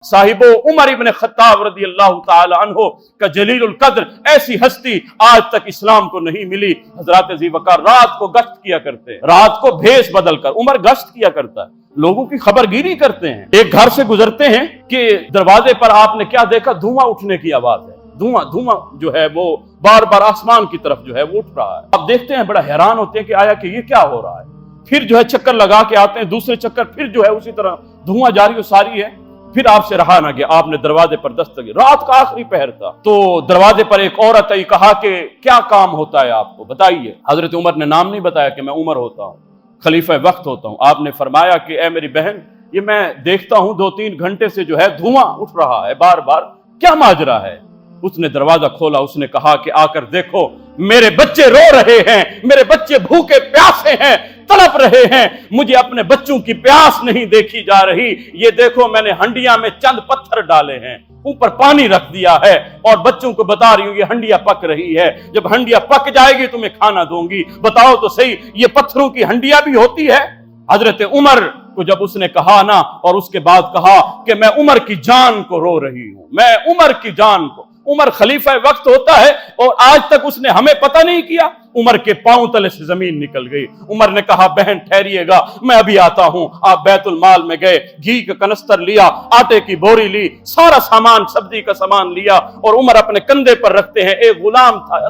साहिबो उमर इब्न Khattab रदी अल्लाह ताला अन्हो का जलीलुल कद्र, ऐसी हस्ती आज तक इस्लाम को नहीं मिली। हजरत जी वकार रात को गश्त किया करते हैं, रात को भेष बदल कर उमर गश्त किया करता है, लोगों की खबरगिरी करते हैं। एक घर से गुजरते हैं कि दरवाजे पर आपने क्या देखा, धुआं उठने की आवाज है, धुआं जो है वो बार बार आसमान की तरफ जो है वो उठ रहा है। अब देखते हैं, बड़ा हैरान होते हैं कि आया कि ये क्या हो रहा है। फिर जो है चक्कर लगा के आते हैं, दूसरे चक्कर फिर जो है उसी तरह धुआं जारी सारी है। फिर आपसे रहा ना गया, आपने दरवाजे पर दस्तक दी, रात का आखिरी पहर था, तो दरवाजे पर एक औरत आई, कहा कि क्या काम होता है आपको, बताइए। हजरत उमर ने नाम नहीं बताया कि मैं उमर होता हूँ, खलीफा वक्त होता हूँ। आपने फरमाया कि ए मेरी बहन, ये मैं देखता हूँ 2-3 घंटे से जो है धुआं उठ रहा है बार बार, क्या माजरा है। उसने दरवाजा खोला, उसने कहा कि आकर देखो, मेरे बच्चे रो रहे हैं, मेरे बच्चे भूखे प्यासे हैं, तड़प रहे हैं, मुझे अपने बच्चों की प्यास नहीं देखी जा रही। ये देखो, मैंने हंडिया में चंद पत्थर डाले हैं, ऊपर पानी रख दिया है और बच्चों को बता रही हूं ये हंडिया पक रही है, जब हंडिया पक जाएगी तुम्हें खाना दूंगी। बताओ तो सही, ये पत्थरों की हंडिया भी होती है। हजरत उमर को जब उसने कहा ना, और उसके बाद कहा कि मैं उमर की जान को रो रही हूं, मैं उमर की जान को। उमर खलीफा वक्त होता है और आज तक उसने हमें पता नहीं किया। उमर के पांव तले से जमीन निकल गई। उमर ने कहा, बहन ठहरिएगा, मैं अभी आता हूं। आप बैतुल माल में गए, घी का कनस्तर लिया, आटे की बोरी ली, सारा सामान, सब्जी का सामान लिया, और उमर अपने कंधे पर रखते हैं। एक गुलाम था,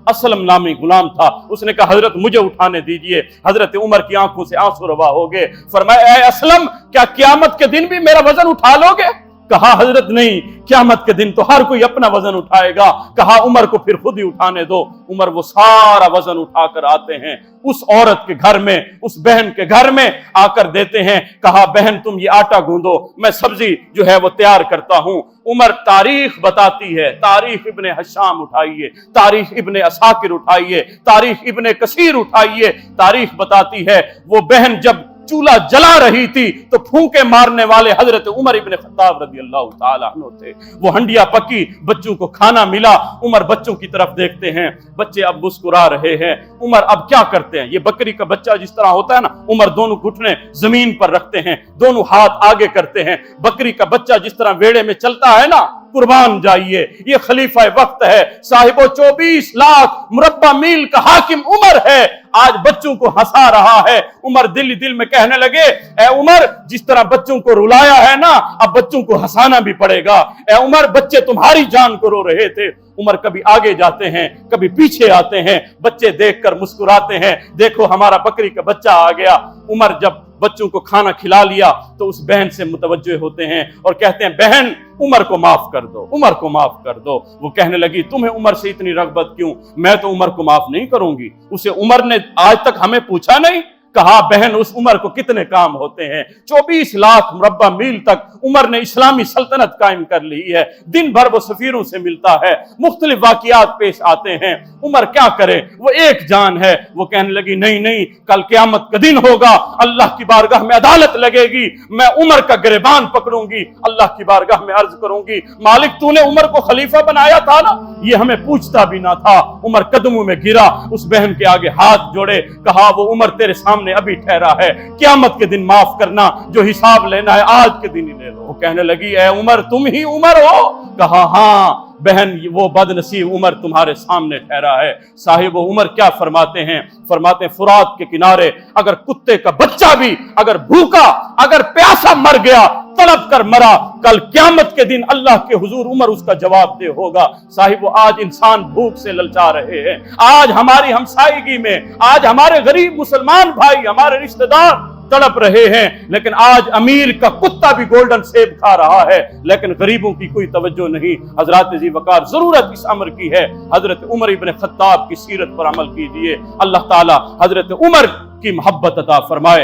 असलम नामी गुलाम था। उसने कहा, हजरत मुझे उठाने दीजिए। हजरत उमर की आंखों से आंसू रवा हो गए। फरमाया, ए असलम, क्या कियामत के दिन भी मेरा वजन उठा लोगे? कहा, हजरत नहीं, क़यामत के दिन तो हर कोई अपना वजन उठाएगा। कहा, उमर को फिर खुद ही उठाने दो। उमर वो सारा वजन उठाकर आते हैं, उस औरत के घर में, उस बहन के घर में आकर देते हैं। कहा, बहन तुम ये आटा गूंदो, मैं सब्जी जो है वो तैयार करता हूं। उमर तारीख बताती है, तारीख इब्ने हशाम उठाइए, तारीख इब्ने असाकिर उठाइए, तारीख इब्ने कसीर उठाइए। तारीख बताती है वो बहन जब चूल्हा जला रही थी तो फूंके मारने वाले हजरत उमर इब्न खत्ताब रज़ी अल्लाह ताला अन्हु थे। वो हंडिया पकी, बच्चों को खाना मिला। उमर बच्चों की तरफ देखते हैं, बच्चे अब मुस्कुरा रहे हैं। उमर अब क्या करते हैं, ये बकरी का बच्चा जिस तरह होता है ना, उमर दोनों घुटने जमीन पर रखते हैं, दोनों हाथ आगे करते हैं। बकरी का बच्चा जिस तरह वेड़े में चलता है ना, कुर्बान जाइए, ये खलीफा वक्त है। साहिबो 24 लाख मुरब्बा मील का हाकिम उमर है, आज बच्चों को हंसा रहा है। उमर दिल में कहने लगे, ए उमर, जिस तरह बच्चों को रुलाया है ना, अब बच्चों को हंसाना भी पड़ेगा। ए उमर, बच्चे तुम्हारी जान को रो रहे थे। उमर कभी आगे जाते हैं, कभी पीछे आते हैं, बच्चे देखकर मुस्कुराते हैं, देखो हमारा बकरी का बच्चा आ गया। उमर जब बच्चों को खाना खिला लिया तो उस बहन से मुतवज्जो होते हैं और कहते हैं, बहन उमर को माफ कर दो, उमर को माफ कर दो। वो कहने लगी, तुम्हें उमर से इतनी रगबत क्यों? मैं तो उमर को माफ नहीं करूंगी। उसे उमर ने आज तक हमें पूछा नहीं। कहा, बहन उस उमर को कितने काम होते हैं। 24 लाख मुरब्बा मील तक उमर ने इस्लामी सल्तनत कायम कर ली है। दिन भर वो सफीरों से मिलता है, मुख्तलिफ वाकियात पेश आते हैं। उमर क्या करे, वो एक जान है। वो कहने लगी, नहीं, कल क़यामत का दिन होगा, अल्लाह की बारगाह में अदालत लगेगी, मैं उमर का गिरबान पकड़ूंगी, अल्लाह की बारगाह में अर्ज करूंगी, मालिक तूने उमर को खलीफा बनाया था ना, ये हमें पूछता भी ना था। उमर कदमों में गिरा, उस बहन के आगे हाथ जोड़े, कहा, वो उमर तेरे सामने अभी ठहरा है, क़यामत के दिन माफ करना, जो हिसाब लेना है आज के दिन ही ले लो। वो कहने लगी, ए उमर, तुम ही उमर हो? कहा, हाँ बहन, वो बदनसीब उमर तुम्हारे सामने ठहरा है। साहिब उमर क्या फरमाते हैं, फरमाते हैं, फुरात के किनारे अगर कुत्ते का बच्चा भी अगर भूखा, अगर प्यासा मर गया, तड़प कर मरा, कल क़यामत के दिन अल्लाह के हुजूर उमर उसका जवाब दे होगा। साहिब आज इंसान भूख से ललचा रहे हैं, आज हमारी हमसायगी में, आज हमारे गरीब मुसलमान भाई, हमारे रिश्तेदार तड़प रहे हैं, लेकिन आज अमीर का कुत्ता भी गोल्डन सेब खा रहा है, लेकिन गरीबों की कोई तवज्जो नहीं। हजरत जी वकार, जरूरत इस अमर की है, हजरत उमर इब्न खत्ताब की सीरत पर अमल कीजिए। अल्लाह ताला हजरत उमर की मोहब्बत अता फरमाए।